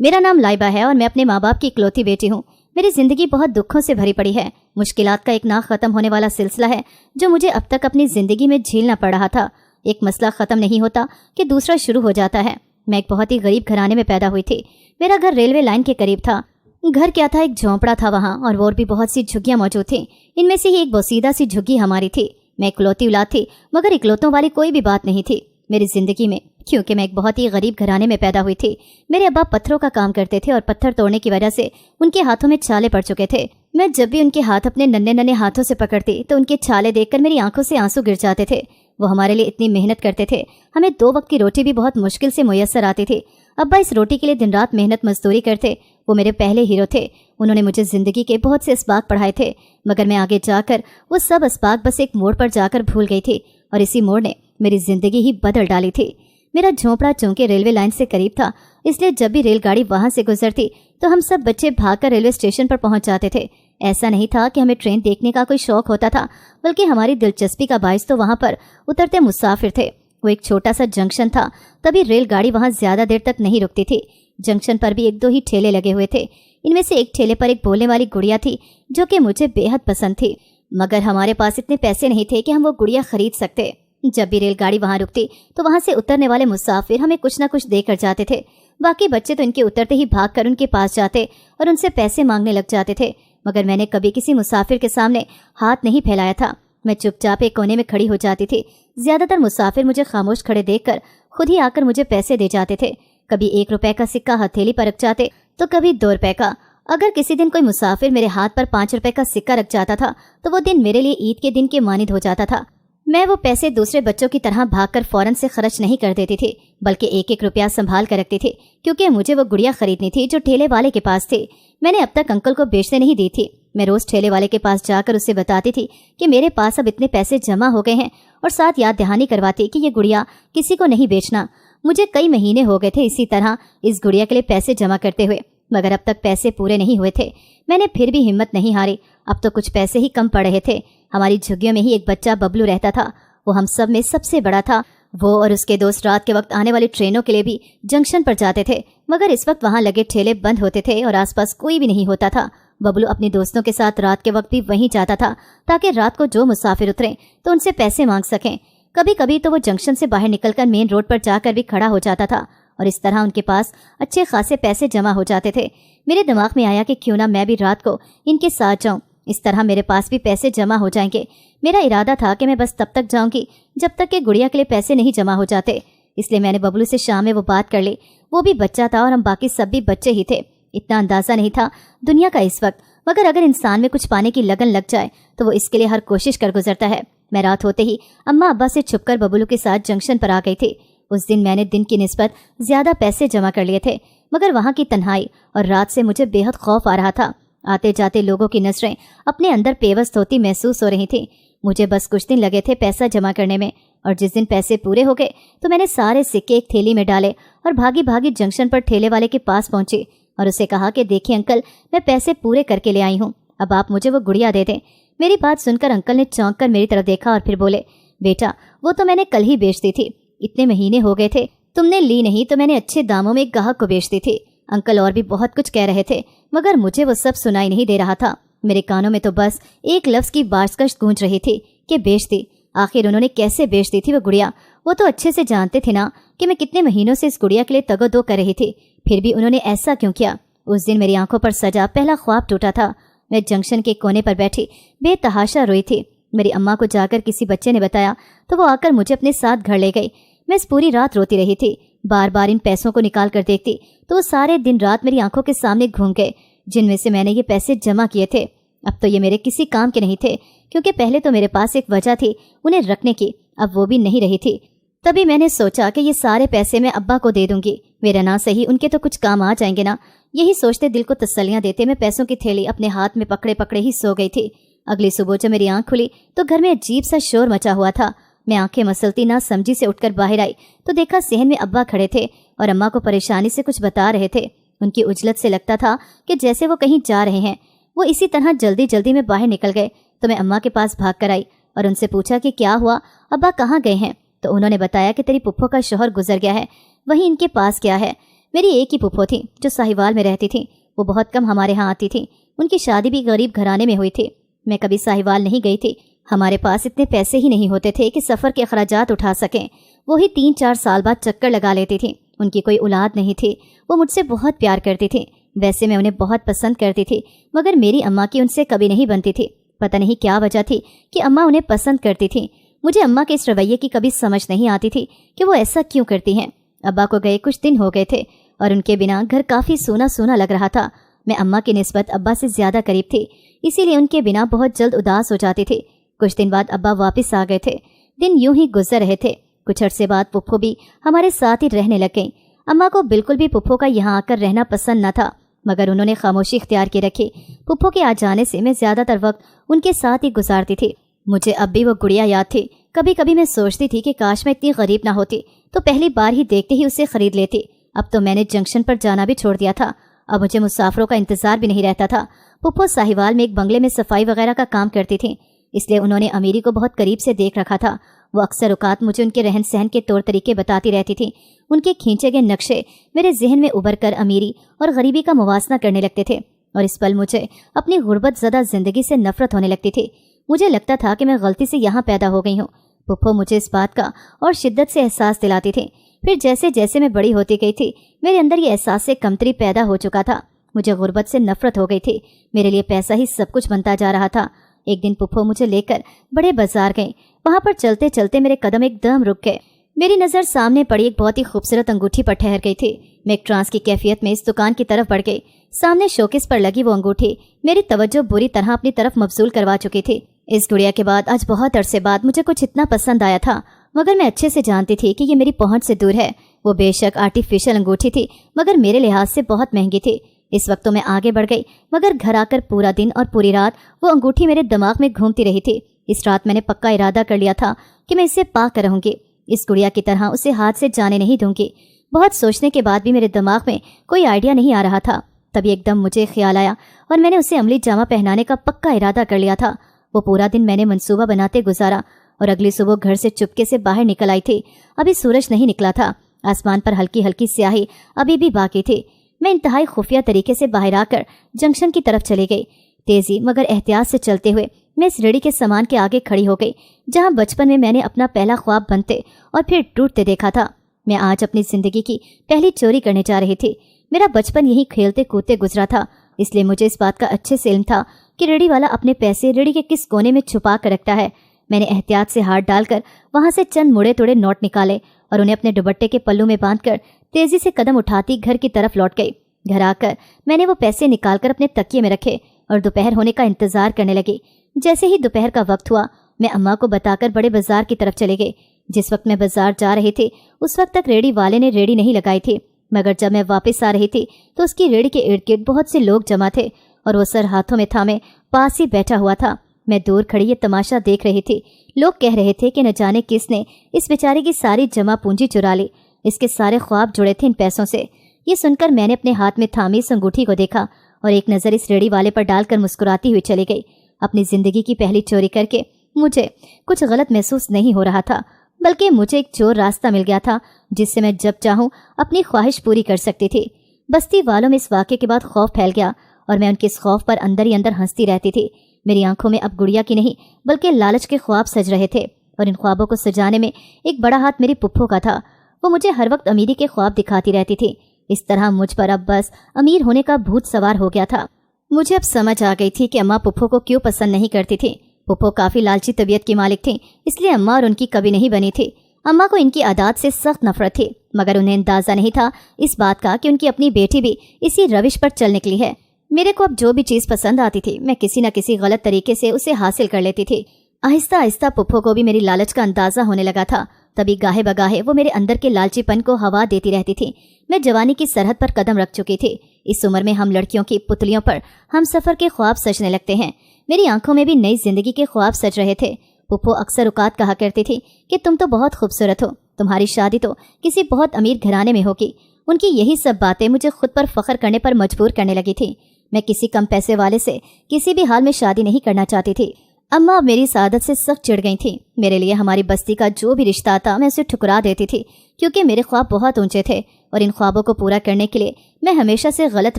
मेरा नाम लाइबा है और मैं अपने माँ बाप की इकलौती बेटी हूँ। मेरी जिंदगी बहुत दुखों से भरी पड़ी है। मुश्किलात का एक ना ख़त्म होने वाला सिलसिला है जो मुझे अब तक अपनी ज़िंदगी में झेलना पड़ रहा था। एक मसला ख़त्म नहीं होता कि दूसरा शुरू हो जाता है। मैं एक बहुत ही गरीब घराने में पैदा हुई थी। मेरा घर रेलवे लाइन के करीब था। घर क्या था, एक झोंपड़ा था वहाँ, और भी बहुत सी झुग्गियाँ मौजूद थीं। इनमें से ही एक बोसीदा सी झुग्गी हमारी थी। मैं इकलौती औलाद थी, मगर इकलौतों वाली कोई भी बात नहीं थी मेरी ज़िंदगी में, क्योंकि मैं एक बहुत ही गरीब घराने में पैदा हुई थी। मेरे अब्बा पत्थरों का काम करते थे और पत्थर तोड़ने की वजह से उनके हाथों में छाले पड़ चुके थे। मैं जब भी उनके हाथ अपने नन्हे नन्हे हाथों से पकड़ती तो उनके छाले देखकर मेरी आंखों से आंसू गिर जाते थे। वो हमारे लिए इतनी मेहनत करते थे, हमें 2 वक्त की रोटी भी बहुत मुश्किल से मुयस्सर आती थी। अब्बा इस रोटी के लिए दिन रात मेहनत मजदूरी करते। वो मेरे पहले हीरो थे। उन्होंने मुझे ज़िंदगी के बहुत से असबाक पढ़ाए थे, मगर मैं आगे जाकर वो सब असबाक बस एक मोड़ पर जाकर भूल गई थी, और इसी मोड़ ने मेरी ज़िंदगी ही बदल डाली थी। मेरा झोंपड़ा चूंकि रेलवे लाइन से करीब था, इसलिए जब भी रेलगाड़ी वहाँ से गुजरती तो हम सब बच्चे भागकर रेलवे स्टेशन पर पहुँच जाते थे। ऐसा नहीं था कि हमें ट्रेन देखने का कोई शौक होता था, बल्कि हमारी दिलचस्पी का बाइस तो वहाँ पर उतरते मुसाफिर थे। वो एक छोटा सा जंक्शन था, तभी रेलगाड़ी वहाँ ज़्यादा देर तक नहीं रुकती थी। जंक्शन पर भी 1-2 ही ठेले लगे हुए थे। इनमें से एक ठेले पर एक बोलने वाली गुड़िया थी जो कि मुझे बेहद पसंद थी, मगर हमारे पास इतने पैसे नहीं थे कि हम वो गुड़िया खरीद सकते। जब भी रेलगाड़ी वहाँ रुकती तो वहाँ से उतरने वाले मुसाफिर हमें कुछ न कुछ देकर जाते थे। बाकी बच्चे तो इनके उतरते ही भागकर उनके पास जाते और उनसे पैसे मांगने लग जाते थे, मगर मैंने कभी किसी मुसाफिर के सामने हाथ नहीं फैलाया था। मैं चुपचाप एक कोने में खड़ी हो जाती थी। ज़्यादातर मुसाफिर मुझे खामोश खड़े देखकर खुद ही आकर मुझे पैसे दे जाते थे। कभी 1 रुपए का सिक्का हथेली पर रख जाते तो कभी 2 रुपए का। अगर किसी दिन कोई मुसाफिर मेरे हाथ पर 5 रुपए का सिक्का रख जाता था तो वो दिन मेरे लिए ईद के दिन के मानिद हो जाता था। मैं वो पैसे दूसरे बच्चों की तरह भागकर फौरन से खर्च नहीं कर देती थी, बल्कि 1-1 रुपया संभाल कर रखती थी, क्योंकि मुझे वो गुड़िया खरीदनी थी जो ठेले वाले के पास थी। मैंने अब तक अंकल को बेचने नहीं दी थी। मैं रोज़ ठेले वाले के पास जाकर उससे बताती थी कि मेरे पास अब इतने पैसे जमा हो गए हैं, और साथ याद दहानी करवाती कि ये गुड़िया किसी को नहीं बेचना। मुझे कई महीने हो गए थे इसी तरह इस गुड़िया के लिए पैसे जमा करते हुए, मगर अब तक पैसे पूरे नहीं हुए थे। मैंने फिर भी हिम्मत नहीं हारी। अब तो कुछ पैसे ही कम पड़ रहे थे। हमारी झुग्गियों में ही एक बच्चा बबलू रहता था। वो हम सब में सबसे बड़ा था। वो और उसके दोस्त रात के वक्त आने वाली ट्रेनों के लिए भी जंक्शन पर जाते थे, मगर इस वक्त वहाँ लगे ठेले बंद होते थे और आसपास कोई भी नहीं होता था। बबलू अपने दोस्तों के साथ रात के वक्त भी वहीं जाता था, ताकि रात को जो मुसाफिर उतरे तो उनसे पैसे मांग सकें। कभी कभी तो वो जंक्शन से बाहर निकलकर मेन रोड पर जाकर भी खड़ा हो जाता था, और इस तरह उनके पास अच्छे खासे पैसे जमा हो जाते थे। मेरे दिमाग में आया कि क्यों ना मैं भी रात को इनके साथ जाऊं, इस तरह मेरे पास भी पैसे जमा हो जाएंगे। मेरा इरादा था कि मैं बस तब तक जाऊंगी जब तक कि गुड़िया के लिए पैसे नहीं जमा हो जाते। इसलिए मैंने बबलू से शाम में वो बात कर ली। वो भी बच्चा था और हम बाकी सब भी बच्चे ही थे। इतना अंदाज़ा नहीं था दुनिया का इस वक्त, मगर अगर इंसान में कुछ पाने की लगन लग जाए तो वो इसके लिए हर कोशिश कर गुजरता है। मैं रात होते ही अम्मा अब्बा से छुपकर बबलू के साथ जंक्शन पर आ गई थी। उस दिन मैंने दिन की निस्बत ज़्यादा पैसे जमा कर लिए थे, मगर वहाँ की तन्हाई और रात से मुझे बेहद खौफ आ रहा था। आते जाते लोगों की नजरें अपने अंदर पेवस्त होती महसूस हो रही थी। मुझे बस कुछ दिन लगे थे पैसा जमा करने में, और जिस दिन पैसे पूरे हो गए तो मैंने सारे सिक्के एक थैली में डाले और भागी भागी जंक्शन पर ठेले वाले के पास पहुंची और उसे कहा कि देखिए अंकल, मैं पैसे पूरे करके ले आई हूँ, अब आप मुझे वो गुड़िया दे दें। मेरी बात सुनकर अंकल ने चौंक कर मेरी तरफ देखा और फिर बोले, बेटा वो तो मैंने कल ही बेच दी थी, इतने महीने हो गए थे, तुमने ली नहीं तो मैंने अच्छे दामों में एक ग्राहक को बेच दी थी। अंकल और भी बहुत कुछ कह रहे थे, मगर मुझे वो सब सुनाई नहीं दे रहा था। मेरे कानों में तो बस एक लफ्ज़ की बाजकश गूंज रही थी कि बेच दी। आखिर उन्होंने कैसे बेच दी थी वो गुड़िया? वो तो अच्छे से जानते थे ना कि मैं कितने महीनों से इस गुड़िया के लिए तगोदो कर रही थी, फिर भी उन्होंने ऐसा क्यों किया? उस दिन मेरी आंखों पर सजा पहला ख्वाब टूटा था। मैं जंक्शन के कोने पर बैठी बेतहाशा रोई थी। मेरी अम्मा को जाकर किसी बच्चे ने बताया तो वो आकर मुझे अपने साथ घर ले गई। मैं इस पूरी रात रोती रही थी। बार बार इन पैसों को निकाल कर देखती तो वो सारे दिन रात मेरी आंखों के सामने घूम गए, जिनमें से मैंने ये पैसे जमा किए थे। अब तो ये मेरे किसी काम के नहीं थे, क्योंकि पहले तो मेरे पास एक वजह थी उन्हें रखने की, अब वो भी नहीं रही थी। तभी मैंने सोचा कि ये सारे पैसे मैं अब्बा को दे दूंगी, मेरा ना सही उनके तो कुछ काम आ जाएंगे ना। यही सोचते दिल को तसल्लियां देते मैं पैसों की थैली अपने हाथ में पकड़े पकड़े ही सो गई थी। अगली सुबह जब मेरी आंख खुली तो घर में अजीब सा शोर मचा हुआ था। मैं आंखें मसलती ना समझी से उठकर बाहर आई तो देखा सहन में अब्बा खड़े थे और अम्मा को परेशानी से कुछ बता रहे थे। उनकी उजलत से लगता था कि जैसे वो कहीं जा रहे हैं। वो इसी तरह जल्दी जल्दी में बाहर निकल गए तो मैं अम्मा के पास भाग कर आई और उनसे पूछा कि क्या हुआ, अब्बा कहाँ गए हैं? तो उन्होंने बताया कि तेरी पुप्पो का शौहर गुजर गया है, वहीं इनके पास क्या है। میری ایک ہی پھپھو تھی جو ساہیوال میں رہتی تھی، وہ بہت کم ہمارے ہاں آتی تھی، ان کی شادی بھی غریب گھرانے میں ہوئی تھی۔ میں کبھی ساہیوال نہیں گئی تھی، ہمارے پاس اتنے پیسے ہی نہیں ہوتے تھے کہ سفر کے اخراجات اٹھا سکیں۔ وہی 3-4 سال بعد چکر لگا لیتی تھی۔ ان کی کوئی اولاد نہیں تھی، وہ مجھ سے بہت پیار کرتی تھی، ویسے میں انہیں بہت پسند کرتی تھی، مگر میری اماں کی ان سے کبھی نہیں بنتی تھی۔ پتہ نہیں کیا وجہ تھی کہ اماں انہیں پسند کرتی تھی۔ مجھے اماں کے اس رویے کی کبھی سمجھ نہیں آتی تھی کہ وہ ایسا کیوں کرتی ہیں۔ ابا کو گئے کچھ دن ہو گئے تھے اور ان کے بنا گھر کافی سونا سونا لگ رہا تھا۔ میں اماں کی نسبت ابا سے زیادہ قریب تھی، اسی لیے ان کے بنا بہت جلد اداس ہو جاتی تھی۔ کچھ دن بعد ابا واپس آ گئے تھے۔ دن یوں ہی گزر رہے تھے۔ کچھ عرصے بعد پھپھو بھی ہمارے ساتھ ہی رہنے لگ گئیں۔ اماں کو بالکل بھی پھپھو کا یہاں آ کر رہنا پسند نہ تھا، مگر انہوں نے خاموشی اختیار کی رکھی۔ پھپھو کے آ جانے سے میں زیادہ تر وقت ان کے ساتھ ہی گزارتی تھی۔ مجھے اب بھی وہ گڑیا یاد تھی۔ کبھی کبھی میں سوچتی تھی کہ کاش میں اتنی غریب نہ ہوتی تو پہلی بار ہی دیکھتے ہی اسے خرید لیتی۔ اب تو میں نے جنکشن پر جانا بھی چھوڑ دیا تھا، اب مجھے مسافروں کا انتظار بھی نہیں رہتا تھا۔ پھپھو ساہیوال میں ایک بنگلے میں صفائی وغیرہ کا کام کرتی تھیں، اس لیے انہوں نے امیری کو بہت قریب سے دیکھ رکھا تھا۔ وہ اکثر اوقات مجھے ان کے رہن سہن کے طور طریقے بتاتی رہتی تھیں۔ ان کے کھینچے گئے نقشے میرے ذہن میں ابھر کر امیری اور غریبی کا موازنہ کرنے لگتے تھے، اور اس پل مجھے اپنی غربت زدہ زندگی سے نفرت ہونے لگتی تھی۔ مجھے لگتا تھا کہ میں غلطی سے یہاں پیدا ہو گئی ہوں۔ پھپھو مجھے اس بات کا اور شدت سے احساس دلاتی تھی۔ پھر جیسے جیسے میں بڑی ہوتی گئی تھی، میرے اندر یہ احساس کمتری پیدا ہو چکا تھا۔ مجھے غربت سے نفرت ہو گئی تھی، میرے لیے پیسہ ہی سب کچھ بنتا جا رہا تھا۔ ایک دن پھپھو مجھے لے کر بڑے بازار گئیں۔ وہاں پر چلتے چلتے میرے قدم ایک دم رک گئے۔ میری نظر سامنے پڑی ایک بہت ہی خوبصورت انگوٹھی پر ٹھہر گئی تھی۔ میں ایک ٹرانس کی کیفیت میں اس دکان کی طرف بڑھ گئی۔ سامنے شوکیس پر لگی وہ انگوٹھی میری توجہ بری طرح اپنی طرف مبذول کروا چکی تھی۔ اس گڑیا کے بعد آج بہت عرصے بعد مجھے کچھ اتنا پسند آیا تھا، مگر میں اچھے سے جانتی تھی کہ یہ میری پہنچ سے دور ہے۔ وہ بے شک آرٹیفیشل انگوٹھی تھی، مگر میرے لحاظ سے بہت مہنگی تھی۔ اس وقت تو میں آگے بڑھ گئی، مگر گھر آ کر پورا دن اور پوری رات وہ انگوٹھی میرے دماغ میں گھومتی رہی تھی۔ اس رات میں نے پکا ارادہ کر لیا تھا کہ میں اسے پا کر رہوں گی، اس گڑیا کی طرح اسے ہاتھ سے جانے نہیں دوں گی۔ بہت سوچنے کے بعد بھی میرے دماغ میں کوئی آئیڈیا نہیں آ رہا تھا۔ تبھی ایک دم مجھے خیال آیا اور میں نے اسے عملی جامہ پہنانے کا پکا ارادہ کر لیا تھا۔ وہ پورا دن میں نے منصوبہ بناتے گزارا اور اگلی صبح گھر سے چپکے سے باہر نکل آئی تھی۔ ابھی سورج نہیں نکلا تھا، آسمان پر ہلکی ہلکی سیاہی ابھی بھی باقی تھی۔ میں انتہائی خفیہ طریقے سے باہر آ کر جنکشن کی طرف چلی گئی۔ تیزی مگر احتیاط سے چلتے ہوئے میں اس ریڑھی کے سامان کے آگے کھڑی ہو گئی جہاں بچپن میں نے اپنا پہلا خواب بنتے اور پھر ٹوٹتے دیکھا تھا۔ میں آج اپنی زندگی کی پہلی چوری کرنے جا رہی تھی۔ میرا بچپن یہی کھیلتے کودتے گزرا تھا، اس لیے مجھے اس بات کا اچھے سے علم تھا کہ ریڑھی والا اپنے پیسے ریڑھی کے کس کونے میں چھپا کر رکھتا ہے۔ میں نے احتیاط سے ہاتھ ڈال کر وہاں سے چند مڑے توڑے نوٹ نکالے اور انہیں اپنے دوپٹے کے پلو میں باندھ کر تیزی سے قدم اٹھاتی گھر کی طرف لوٹ گئی۔ گھر آ کر میں نے وہ پیسے نکال کر اپنے تکیے میں رکھے اور دوپہر ہونے کا انتظار کرنے لگی۔ جیسے ہی دوپہر کا وقت ہوا میں اماں کو بتا کر بڑے بازار کی طرف چلے گئی۔ جس وقت میں بازار جا رہی تھی اس وقت تک ریڑھی والے نے ریڑھی نہیں لگائی تھی، مگر جب میں واپس آ رہی تھی تو اس کی ریڑھی کے ارد گرد بہت سے لوگ جمع تھے اور وہ سر ہاتھوں میں تھامے پاس ہی بیٹھا ہوا تھا۔ میں دور کھڑی یہ تماشا دیکھ رہی تھی۔ لوگ کہہ رہے تھے کہ نہ جانے کس نے اس بیچارے کی ساری جمع پونجی چرا لی، اس کے سارے خواب جڑے تھے ان پیسوں سے۔ یہ سن کر میں نے اپنے ہاتھ میں تھامی اس انگوٹھی کو دیکھا اور ایک نظر اس ریڑھی والے پر ڈال کر مسکراتی ہوئی چلی گئی۔ اپنی زندگی کی پہلی چوری کر کے مجھے کچھ غلط محسوس نہیں ہو رہا تھا، بلکہ مجھے ایک چور راستہ مل گیا تھا جس سے میں جب چاہوں اپنی خواہش پوری کر سکتی تھی۔ بستی والوں میں اس واقعے کے بعد خوف پھیل گیا اور میں ان کے اس خوف پر اندر ہی اندر ہنستی رہتی تھی۔ میری آنکھوں میں اب گڑیا کی نہیں بلکہ لالچ کے خواب سج رہے تھے، اور ان خوابوں کو سجانے میں ایک بڑا ہاتھ میری پھپھو کا تھا۔ وہ مجھے ہر وقت امیری کے خواب دکھاتی رہتی تھی۔ اس طرح مجھ پر اب بس امیر ہونے کا بھوت سوار ہو گیا تھا۔ مجھے اب سمجھ آ گئی تھی کہ اماں پھپھو کو کیوں پسند نہیں کرتی تھی۔ پھپھو کافی لالچی طبیعت کی مالک تھیں، اس لیے اماں اور ان کی کبھی نہیں بنی تھی۔ اماں کو ان کی عادات سے سخت نفرت تھی، مگر انہیں اندازہ نہیں تھا اس بات کا کہ ان کی اپنی بیٹی بھی اسی روش پر چل نکلی ہے۔ میرے کو اب جو بھی چیز پسند آتی تھی میں کسی نہ کسی غلط طریقے سے اسے حاصل کر لیتی تھی۔ آہستہ آہستہ پھپھو کو بھی میری لالچ کا اندازہ ہونے لگا تھا۔ تبھی گاہے بگاہے وہ میرے اندر کے لالچی پن کو ہوا دیتی رہتی تھی۔ میں جوانی کی سرحد پر قدم رکھ چکی تھی۔ اس عمر میں ہم لڑکیوں کی پتلیوں پر ہم سفر کے خواب سجنے لگتے ہیں۔ میری آنکھوں میں بھی نئی زندگی کے خواب سج رہے تھے۔ پھپھو اکثر اوقات کہا کرتی تھی کہ تم تو بہت خوبصورت ہو، تمہاری شادی تو کسی بہت امیر گھرانے میں ہوگی۔ ان کی یہی سب باتیں مجھے خود پر فخر کرنے پر مجبور کرنے لگی تھی۔ میں کسی کم پیسے والے سے کسی بھی حال میں شادی نہیں کرنا چاہتی تھی۔ اماں اب میری سعادت سے سخت چڑ گئی تھیں۔ میرے لیے ہماری بستی کا جو بھی رشتہ تھا میں اسے ٹھکرا دیتی تھی، کیونکہ میرے خواب بہت اونچے تھے اور ان ख्वाबों को पूरा करने के लिए मैं हमेशा से गलत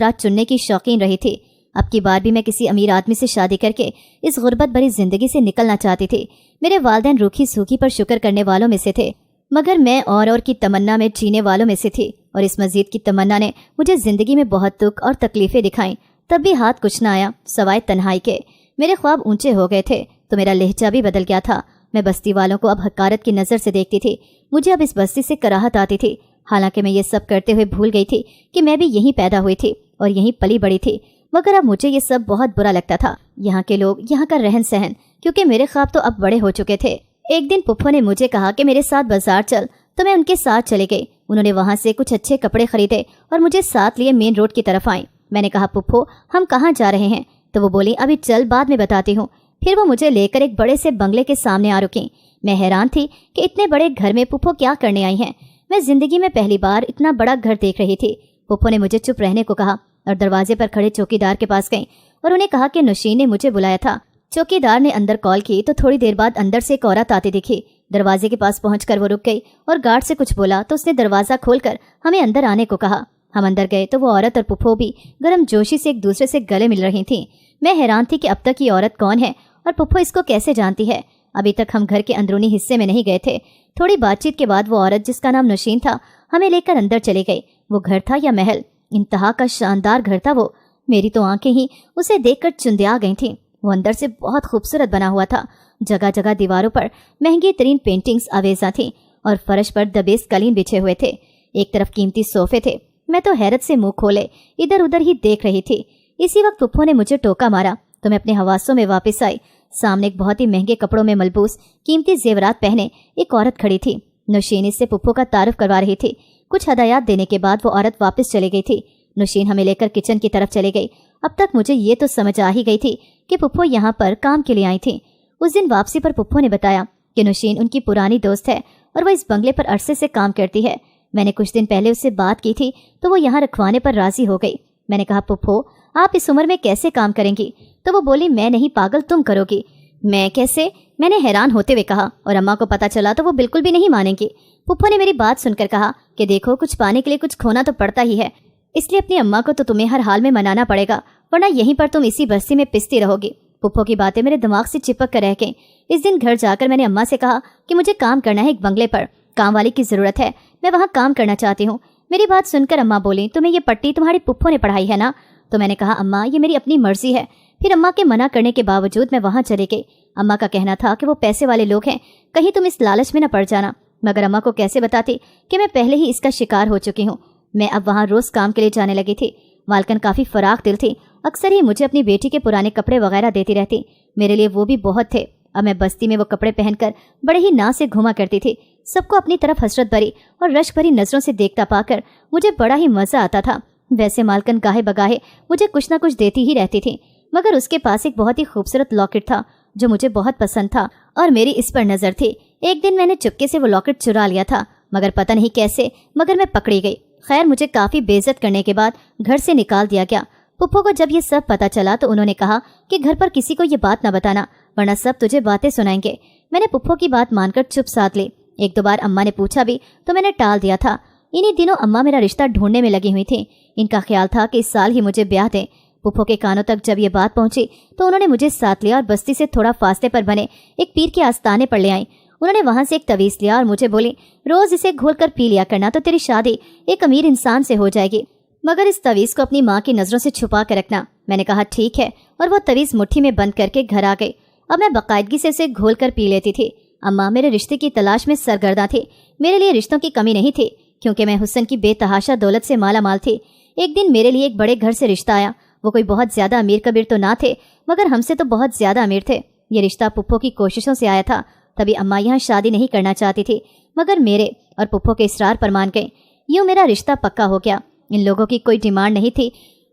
राह चुनने की शौकीन रही थी। अब की बार भी मैं किसी अमीर आदमी से शादी करके इस गुर्बत भरी जिंदगी से निकलना चाहती थी। मेरे वालिदैन रूखी सूखी पर शुक्र करने वालों में से थे, मगर मैं और की तमन्ना में जीने वालों में से थी। और इस मजीद की तमन्ना ने मुझे जिंदगी में बहुत दुख और तकलीफें दिखाई। तब भी हाथ कुछ न आया सवाए तन्हाई के। मेरे ख्वाब ऊंचे हो गए थे तो मेरा लहजा भी बदल गया था। मैं बस्ती वालों को अब हकारत की नज़र से देखती थी। मुझे अब इस बस्ती से कराहत आती थी। हालांकि मैं ये सब करते हुए भूल गई थी कि मैं भी यहीं पैदा हुई थी और यहीं पली बड़ी थी, मगर अब मुझे ये सब बहुत बुरा लगता था। यहाँ के लोग, यहाँ का रहन सहन, क्योंकि मेरे ख्वाब तो अब बड़े हो चुके थे। एक दिन पुप्पो ने मुझे कहा कि मेरे साथ बाजार चल, तो मैं उनके साथ चले गई। उन्होंने वहाँ से कुछ अच्छे कपड़े खरीदे और मुझे साथ लिए मेन रोड की तरफ आई। मैंने कहा, पुप्पो हम कहाँ जा रहे हैं? तो वो बोली, अभी चल, बाद में बताती हूँ। फिर वो मुझे लेकर एक बड़े से बंगले के सामने आ रुकी। मैं हैरान थी कि इतने बड़े घर में पुप्पो क्या करने आई हैं। मैं जिंदगी में पहली बार इतना बड़ा घर देख रही थी। पुप्पो ने मुझे चुप रहने को कहा और दरवाजे पर खड़े चौकीदार के पास गई और उन्हें कहा कि नौशीन ने मुझे बुलाया था। चौकीदार ने अंदर कॉल की तो थोड़ी देर बाद अंदर से एक औरत आती दिखी। दरवाजे के पास पहुंचकर वो रुक गई और गार्ड से कुछ बोला तो उसने दरवाज़ा खोलकर हमें अंदर आने को कहा। हम अंदर गए तो वो औरत और पुप्पो भी गर्म जोशी से एक दूसरे से गले मिल रही थी। मैं हैरान थी कि अब तक ये औरत कौन है और पुप्पो इसको कैसे जानती है। अभी तक हम घर के अंदरूनी हिस्से में नहीं गए थे। थोड़ी बातचीत के बाद वो औरत, जिसका नाम नौशीन था, हमें लेकर अंदर चली गई। वो घर था या महल, इंतहा का शानदार घर था वो। मेरी तो आंखें ही उसे देखकर चुंदिया गई थीं। वो अंदर से बहुत खूबसूरत बना हुआ था। जगह जगह दीवारों पर महंगी तरीन पेंटिंग्स आवेजा थीं और फर्श पर दबेस कालीन बिछे हुए थे। एक तरफ कीमती सोफे थे। मैं तो हैरत से मुंह खोले इधर उधर ही देख रही थी। इसी वक्त पुप्पो ने मुझे टोका मारा तो मैं अपने हवासों में वापस आई। सामने एक बहुत ही महंगे कपड़ों में मलबूस कीमती जेवरात पहने एक औरत खड़ी थी। नौशीन इससे पुप्पो का तारुफ करवा रही थी। कुछ हदायत देने के बाद वो औरत वापस चली गई थी। नौशीन हमें लेकर किचन की तरफ चली गई। अब तक मुझे ये तो समझ आ ही गई थी कि पुप्पो यहाँ पर काम के लिए आई थी। उस दिन वापसी पर पुप्पो ने बताया कि नौशीन उनकी पुरानी दोस्त है और वह इस बंगले पर अरसे से काम करती है। मैंने कुछ दिन पहले उससे बात की थी तो वो यहाँ रखवाने पर राजी हो गई। मैंने कहा, पुप्पो आप इस उम्र में कैसे काम करेंगी? तो वो बोली, मैं नहीं पागल, तुम करोगी। मैं कैसे? मैंने हैरान होते हुए कहा। और अम्मा को पता चला तो वो बिल्कुल भी नहीं मानेंगी। पुप्पो ने मेरी बात सुनकर कहा कि देखो, कुछ पाने के लिए कुछ खोना तो पड़ता ही है, इसलिए अपनी अम्मा को तो तुम्हें हर हाल में मनाना पड़ेगा, वरना यहीं पर तुम इसी बस्ती में पिसती रहोगी। पुप्पो की बातें मेरे दिमाग से चिपक कर रह गईं। इस दिन घर जाकर मैंने अम्मा से कहा कि मुझे काम करना है एक बंगले पर, काम वाली की ज़रूरत है, मैं वहाँ काम करना चाहती हूँ। मेरी बात सुनकर अम्मा बोली, तुम्हें ये पट्टी तुम्हारी पुप्पो ने पढ़ाई है ना? तो मैंने कहा, अम्मा ये मेरी अपनी मर्जी है। फिर अम्मा के मना करने के बावजूद मैं वहाँ चली गई। अम्मा का कहना था कि वो पैसे वाले लोग हैं, कहीं तुम इस लालच में न पड़ जाना। मगर अम्मा को कैसे बताती कि मैं पहले ही इसका शिकार हो चुकी हूँ। मैं अब वहाँ रोज़ काम के लिए जाने लगी थी। मालकन काफ़ी फराख दिल थी, अक्सर ही मुझे अपनी बेटी के पुराने कपड़े वगैरह देती रहती। मेरे लिए वो भी बहुत थे। अब मैं बस्ती में वो कपड़े पहनकर बड़े ही नाज से घुमा करती थी। सबको अपनी तरफ हसरत भरी और रश्क भरी नज़रों से देखता पाकर मुझे बड़ा ही मज़ा आता था। वैसे मालकन गाहे बगाहे मुझे कुछ ना कुछ देती ही रहती थी, मगर उसके पास एक बहुत ही खूबसूरत लॉकेट था जो मुझे बहुत पसंद था और मेरी इस पर नज़र थी। एक दिन मैंने चुपके से वो लॉकेट चुरा लिया था, मगर पता नहीं कैसे, मगर मैं पकड़ी गई। खैर, मुझे काफ़ी बेइज्जत करने के बाद घर से निकाल दिया गया। पुप्पो को जब ये सब पता चला तो उन्होंने कहा कि घर पर किसी को ये बात न बताना, वरना सब तुझे बातें सुनाएंगे। मैंने पुप्पो की बात मानकर चुप साध ली। एक दो बार अम्मा ने पूछा भी तो मैंने टाल दिया था। इन्हीं दिनों अम्मा मेरा रिश्ता ढूंढने में लगी हुई थी। इनका ख्याल था कि इस साल ही मुझे ब्याह दें। पुप्पो के कानों तक जब ये बात पहुंची तो उन्होंने मुझे साथ लिया और बस्ती से थोड़ा फासले पर बने एक पीर के आस्थाने पर ले आई। उन्होंने वहां से एक तवीज़ लिया और मुझे बोली, रोज़ इसे घोल कर पी लिया करना तो तेरी शादी एक अमीर इंसान से हो जाएगी, मगर इस तवीज़ को अपनी माँ की नज़रों से छुपा कर रखना। मैंने कहा ठीक है, और वो तवीज़ मुट्ठी में बंद करके घर आ गई। अब मैं बाकायदगी से उसे घोल कर पी लेती थी। अम्मा मेरे रिश्ते की तलाश में सरगर्दा थी। मेरे लिए रिश्तों की कमी नहीं थी, क्योंकि मैं हुस्न की बेतहाशा दौलत से माला माल थी। एक दिन मेरे लिए एक बड़े घर से रिश्ता आया। वो कोई बहुत ज़्यादा अमीर कबीर तो ना थे, मगर हमसे तो बहुत ज़्यादा अमीर थे। ये रिश्ता पुप्पो की कोशिशों से आया था। तभी अम्मा यहाँ शादी नहीं करना चाहती थी, मगर मेरे और पुप्पो के इसरार पर मान गई। यूँ मेरा रिश्ता पक्का हो गया। इन लोगों की कोई डिमांड नहीं थी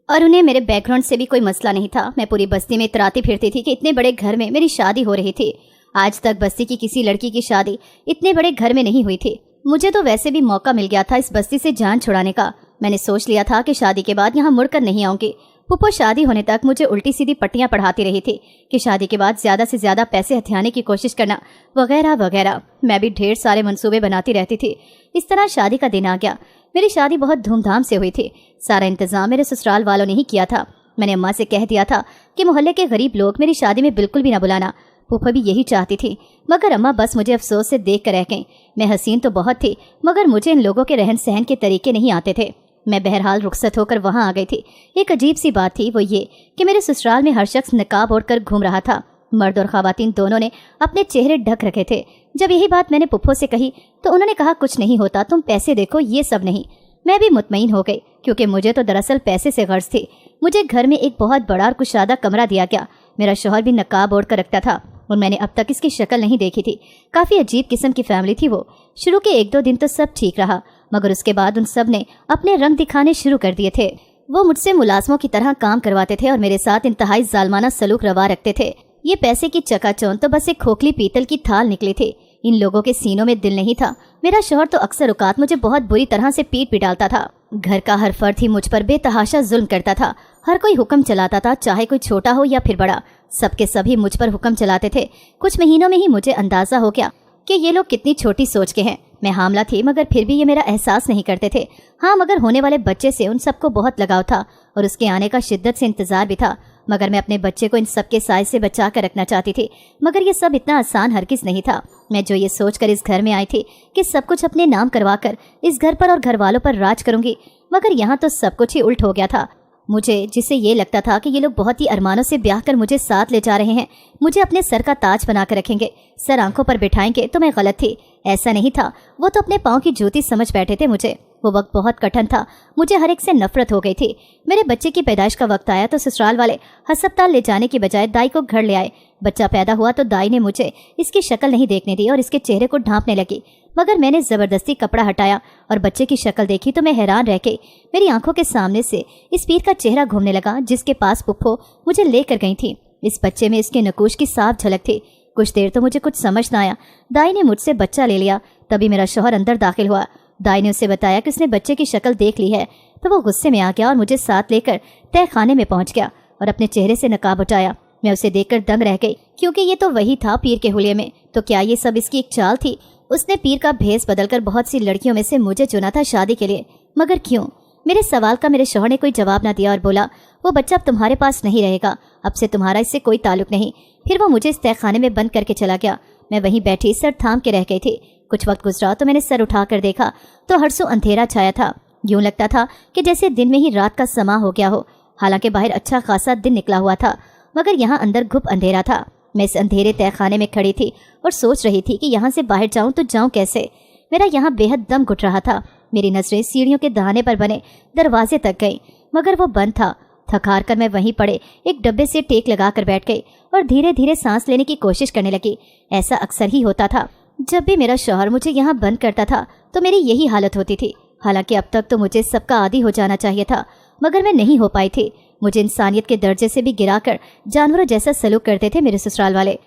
और उन्हें मेरे बैकग्राउंड से भी कोई मसला नहीं था। मैं पूरी बस्ती में इतराती फिरती थी कि इतने बड़े घर में मेरी शादी हो रही थी। आज तक बस्ती की किसी लड़की की शादी इतने बड़े घर में नहीं हुई थी। मुझे तो वैसे भी मौका मिल गया था इस बस्ती से जान छुड़ाने का। मैंने सोच लिया था कि शादी के बाद यहाँ मुड़कर नहीं आऊँगी। पुप्पो शादी होने तक मुझे उल्टी सीधी पट्टियाँ पढ़ाती रही थी कि शादी के बाद ज़्यादा से ज़्यादा पैसे हथियाने की कोशिश करना वगैरह वगैरह। मैं भी ढेर सारे मंसूबे बनाती रहती थी। इस तरह शादी का दिन आ गया। मेरी शादी बहुत धूमधाम से हुई थी। सारा इंतजाम मेरे ससुराल वालों ने ही किया था। मैंने अम्मा से कह दिया था कि मोहल्ले के गरीब लोग मेरी शादी में बिल्कुल भी ना बुलाना। फूफा भी यही चाहती थी, मगर अम्मा बस मुझे अफसोस से देख कर रह गईं। मैं हसीन तो बहुत थी, मगर मुझे इन लोगों के रहन सहन के तरीके नहीं आते थे। मैं बहरहाल रुखसत होकर वहाँ आ गई थी। एक अजीब सी बात थी, वो ये कि मेरे ससुराल में हर शख्स निकाब ओढ़कर घूम रहा था। मर्द और ख़वातीन दोनों ने अपने चेहरे ढक रखे थे। जब यही बात मैंने पुप्पो से कही तो उन्होंने कहा, कुछ नहीं होता, तुम पैसे देखो, ये सब नहीं। मैं भी मुतमईन हो गई, क्योंकि मुझे तो दरअसल पैसे से गर्ज थी। मुझे घर में एक बहुत बड़ा और कुशादा कमरा दिया गया। मेरा शौहर भी नकाब ओढ़ कर रखता था और मैंने अब तक इसकी शक्ल नहीं देखी थी। काफ़ी अजीब किस्म की फैमिली थी वो। शुरू के 1-2 दिन तो सब ठीक रहा, मगर उसके बाद उन सब ने अपने रंग दिखाने शुरू कर दिए थे। वो मुझसे मुलाजमों की तरह काम करवाते थे और मेरे साथ इंतहाई जालमाना सलूक रवा रखते थे। ये पैसे की चकाचौंध तो बस एक खोखली पीतल की थाल निकली थी। इन लोगों के सीनों में दिल नहीं था। मेरा शौहर तो अक्सर औकात मुझे बहुत बुरी तरह से पीट पिटालता था। घर का हर फर्द ही मुझ पर बेतहाशा जुल्म करता था। हर कोई हुक्म चलाता था, चाहे कोई छोटा हो या फिर बड़ा। सबके सभी मुझ पर हुक्म चलाते थे। कुछ महीनों में ही मुझे अंदाजा हो गया कि ये लोग कितनी छोटी सोच के हैं। मैं हामला थी, मगर फिर भी ये मेरा एहसास नहीं करते थे। हाँ, मगर होने वाले बच्चे से उन सबको बहुत लगाव था और उसके आने का शिद्दत से इंतजार भी था। मगर मैं अपने बच्चे को इन सब के साए से बचा कर रखना चाहती थी। मगर ये सब इतना आसान हरगिज़ नहीं था। मैं जो ये सोचकर इस घर में आई थी कि सब कुछ अपने नाम करवा कर इस घर पर और घर वालों पर राज करूंगी, मगर यहाँ तो सब कुछ ही उल्ट हो गया था। मुझे जिससे ये लगता था कि ये लोग बहुत ही अरमानों से ब्याह कर मुझे साथ ले जा रहे हैं, मुझे अपने सर का ताज बना कर रखेंगे, सर आंखों पर बिठाएंगे, तो मैं गलत थी। ऐसा नहीं था। वो तो अपने पाँव की जूती समझ बैठे थे मुझे। वो वक्त बहुत कठिन था। मुझे हर एक से नफरत हो गई थी। मेरे बच्चे की पैदाइश का वक्त आया तो ससुराल वाले हस्पताल ले जाने की बजाय दाई को घर ले आए। बच्चा पैदा हुआ तो दाई ने मुझे इसकी शक्ल नहीं देखने दी और इसके चेहरे को ढांपने लगी। मगर मैंने ज़बरदस्ती कपड़ा हटाया और बच्चे की शक्ल देखी तो मैं हैरान रह गई। मेरी आंखों के सामने से इस पीर का चेहरा घूमने लगा जिसके पास पुप्पो मुझे लेकर गई थी। इस बच्चे में इसके नकूश की साफ झलक थी। कुछ देर तो मुझे कुछ समझ न आया। दाई ने मुझसे बच्चा ले लिया। तभी मेरा शौहर अंदर दाखिल हुआ। दाई ने उसे बताया कि उसने बच्चे की शक्ल देख ली है। तो वो गुस्से में आ गया और मुझे साथ लेकर तय खाने में पहुंच गया और अपने चेहरे से नकाब उठाया। मैं उसे देखकर दंग रह गई, क्योंकि ये तो वही था पीर के हुलिये में। तो क्या ये सब इसकी एक चाल थी? उसने पीर का भेस बदलकर बहुत सी लड़कियों में से मुझे चुना था शादी के लिए, मगर क्यों? मेरे सवाल का मेरे शौहर ने कोई जवाब न दिया और बोला, वो बच्चा अब तुम्हारे पास नहीं रहेगा, अब से तुम्हारा इससे कोई ताल्लुक नहीं। फिर वो मुझे इस तहखाने में बंद करके चला गया। मैं वहीं बैठी सर थाम के रह गई थी। कुछ वक्त गुजरा तो मैंने सर उठा कर देखा तो हरसों अंधेरा छाया था। यूं लगता था कि जैसे दिन में ही रात का समा हो गया हो। हालांकि बाहर अच्छा खासा दिन निकला हुआ था, मगर यहाँ अंदर घुप अंधेरा था। मैं इस अंधेरे तहखाने में खड़ी थी और सोच रही थी कि यहाँ से बाहर जाऊँ तो जाऊँ कैसे। मेरा यहाँ बेहद दम घुट रहा था। मेरी नजरें सीढ़ियों के दहाने पर बने दरवाजे तक गई, मगर वो बंद था। थकार कर मैं वहीं पड़े एक डब्बे से टेक लगा कर बैठ गई और धीरे धीरे सांस लेने की कोशिश करने लगी। ऐसा अक्सर ही होता था। जब भी मेरा शौहर मुझे यहाँ बंद करता था तो मेरी यही हालत होती थी। हालांकि अब तक तो मुझे सबका आदी हो जाना चाहिए था, मगर मैं नहीं हो पाई थी। मुझे इंसानियत के दर्जे से भी गिराकर जानवरों जैसा सलूक करते थे मेरे ससुराल वाले।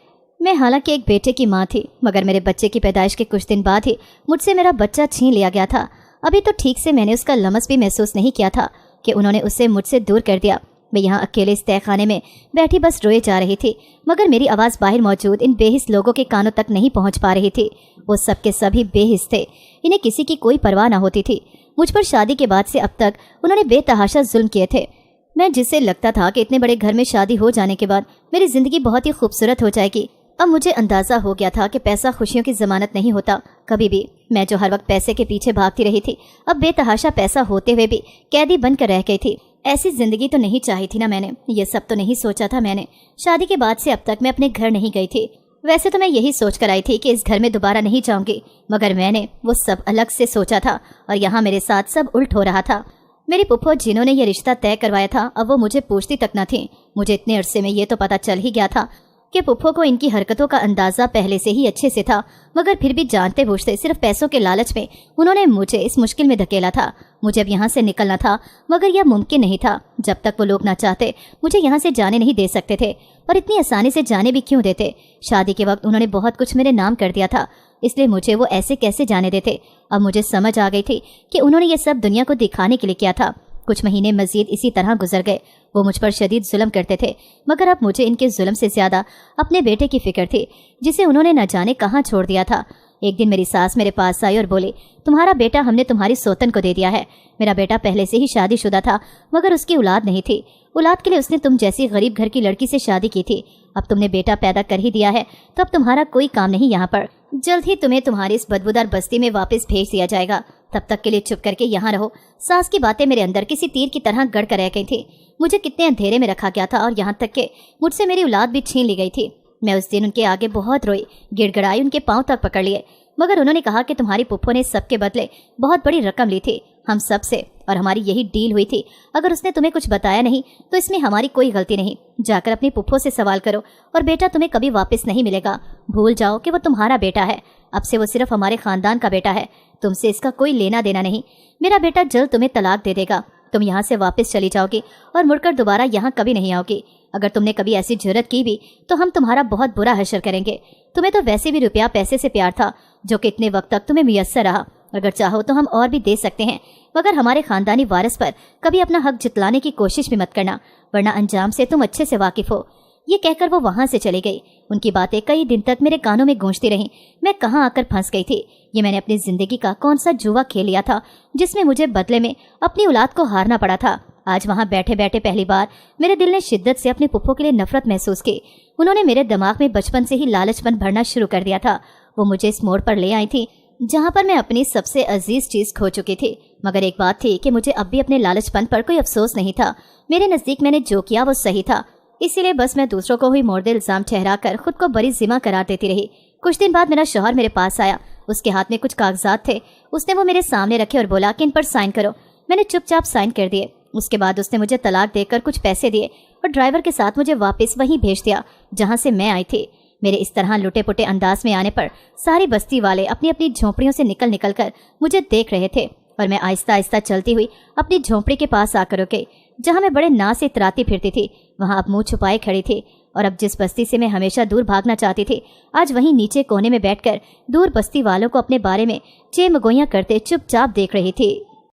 मैं हालांकि एक बेटे की माँ थी, मगर मेरे बच्चे की पैदाइश के कुछ दिन बाद ही मुझसे मेरा बच्चा छीन लिया गया था। अभी तो ठीक से मैंने उसका लमस भी महसूस नहीं किया था कि उन्होंने उसे मुझसे दूर कर दिया। मैं यहाँ अकेले इस तहखाने में बैठी बस रोए जा रही थी, मगर मेरी आवाज़ बाहर मौजूद इन बेहिस लोगों के कानों तक नहीं पहुँच पा रही थी। वो सब के सभी बेहिस थे। इन्हें किसी की कोई परवाह न होती थी। मुझ पर शादी के बाद से अब तक उन्होंने बेतहाशा जुल्म किए थे। मैं जिससे लगता था कि इतने बड़े घर में शादी हो जाने के बाद मेरी ज़िंदगी बहुत ही खूबसूरत हो जाएगी, अब मुझे अंदाज़ा हो गया था कि पैसा खुशियों की ज़मानत नहीं होता कभी भी। मैं जो हर वक्त पैसे के पीछे भागती रही थी, अब बेतहाशा पैसा होते हुए भी कैदी बनकर रह गई थी। ऐसी ज़िंदगी तो नहीं चाही थी ना मैंने। ये सब तो नहीं सोचा था मैंने। शादी के बाद से अब तक मैं अपने घर नहीं गई थी। वैसे तो मैं यही सोच कर आई थी कि इस घर में दोबारा नहीं जाऊंगी, मगर मैंने वो सब अलग से सोचा था और यहाँ मेरे साथ सब उल्ट हो रहा था। मेरी पुप्पो जिन्होंने ये रिश्ता तय करवाया था, अब वो मुझे पूछती तक न थी। मुझे इतने अरसे में ये तो पता चल ही गया था कि पुप्पो को इनकी हरकतों का अंदाज़ा पहले से ही अच्छे से था, मगर फिर भी जानते बूझते सिर्फ पैसों के लालच में उन्होंने मुझे इस मुश्किल में धकेला था। मुझे अब यहाँ से निकलना था, मगर यह मुमकिन नहीं था। जब तक वो लोग ना चाहते मुझे यहाँ से जाने नहीं दे सकते थे, और इतनी आसानी से जाने भी क्यों देते। शादी के वक्त उन्होंने बहुत कुछ मेरे नाम कर दिया था, इसलिए मुझे वो ऐसे कैसे जाने देते। अब मुझे समझ आ गई थी कि उन्होंने ये सब दुनिया को दिखाने के लिए किया था। कुछ महीने मजीद इसी तरह गुजर गए। वो मुझ पर शदीद जुल्म करते थे, मगर अब मुझे इनके जुल्म से ज़्यादा अपने बेटे की फिक्र थी, जिसे उन्होंने न जाने कहाँ छोड़ दिया था। एक दिन मेरी सास मेरे पास आई और बोली, तुम्हारा बेटा हमने तुम्हारी सोतन को दे दिया है। मेरा बेटा पहले से ही शादीशुदा था, मगर उसकी औलाद नहीं थी। औलाद के लिए उसने तुम जैसी गरीब घर की लड़की से शादी की थी। अब तुमने बेटा पैदा कर ही दिया है तो अब तुम्हारा कोई काम नहीं यहाँ पर। जल्द ही तुम्हें तुम्हारी इस बदबूदार बस्ती में वापस भेज दिया जाएगा। तब तक के लिए चुप करके यहाँ रहो। सास की बातें मेरे अंदर किसी तीर की तरह गड़ कर रह गई थी। मुझे कितने अंधेरे में रखा गया था और यहाँ तक कि मुझसे मेरी औलाद भी छीन ली गई थी। मैं उस दिन उनके आगे बहुत रोई, गिड़गिड़ाई, उनके पांव तक पकड़ लिए, मगर उन्होंने कहा कि तुम्हारी पुप्पो ने सबके बदले बहुत बड़ी रकम ली थी हम सब से, और हमारी यही डील हुई थी। अगर उसने तुम्हें कुछ बताया नहीं तो इसमें हमारी कोई गलती नहीं। जाकर अपनी पुप्पो से सवाल करो और बेटा तुम्हें कभी वापस नहीं मिलेगा। भूल जाओ कि वो तुम्हारा बेटा है। अब से वो सिर्फ हमारे खानदान का बेटा है, तुमसे इसका कोई लेना देना नहीं। मेरा बेटा जल्द तुम्हें तलाक दे देगा। तुम यहाँ से वापस चली जाओगी और मुड़कर दोबारा यहाँ कभी नहीं आओगी। अगर तुमने कभी ऐसी जुर्रत की भी तो हम तुम्हारा बहुत बुरा हश्र करेंगे। तुम्हें तो वैसे भी रुपया पैसे से प्यार था जो कि इतने वक्त तक तुम्हें मुयस्सर रहा। अगर चाहो तो हम और भी दे सकते हैं, मगर हमारे खानदानी वारिस पर कभी अपना हक जितलाने की कोशिश भी मत करना, वरना अंजाम से तुम अच्छे से वाकिफ हो। ये कहकर वो वहां से चली गई। उनकी बातें कई दिन तक मेरे कानों में गूंजती रहीं। मैं कहाँ आकर फंस गई थी। ये मैंने अपनी जिंदगी का कौन सा जुआ खेल लिया था जिसमें मुझे बदले में अपनी औलाद को हारना पड़ा था। आज वहां बैठे बैठे पहली बार मेरे दिल ने शिद्दत से अपनी पुप्पो के लिए नफरत महसूस की। उन्होंने मेरे दिमाग में बचपन से ही लालचपन भरना शुरू कर दिया था। वो मुझे इस मोड़ पर ले आई थी जहाँ पर मैं अपनी सबसे अजीज चीज खो चुकी थी। मगर एक बात थी कि मुझे अब भी अपने लालचपन पर कोई अफसोस नहीं था। मेरे नजदीक मैंने जो किया वो सही था, इसीलिए बस मैं दूसरों को हुई मोर्दे इल्जाम ठहराकर खुद को बरी जिम्मा करार देती रही। कुछ दिन बाद मेरा शौहर मेरे पास आया। उसके हाथ में कुछ कागजात थे। उसने वो मेरे सामने रखे और बोला कि इन पर साइन करो। मैंने चुपचाप साइन कर दिए। उसके बाद उसने मुझे तलाक देकर कुछ पैसे दिए और ड्राइवर के साथ मुझे वापस वहीं भेज दिया जहाँ से मैं आई थी। मेरे इस तरह लुटे पुटे अंदाज में आने पर सारी बस्ती वाले अपनी अपनी झोंपड़ियों से निकल कर मुझे देख रहे थे और मैं आहिस्ता आहिस्ता चलती हुई अपनी झोंपड़ी के पास आकर रुके जहाँ मैं बड़े नाज से इतराती फिरती थी। वहाँ अब मुंह छुपाए खड़ी थी और अब जिस बस्ती से मैं हमेशा दूर भागना चाहती थी, आज वहीं नीचे कोने में बैठकर दूर बस्ती वालों को अपने बारे में चेमगोइयां करते चुपचाप देख रही थी।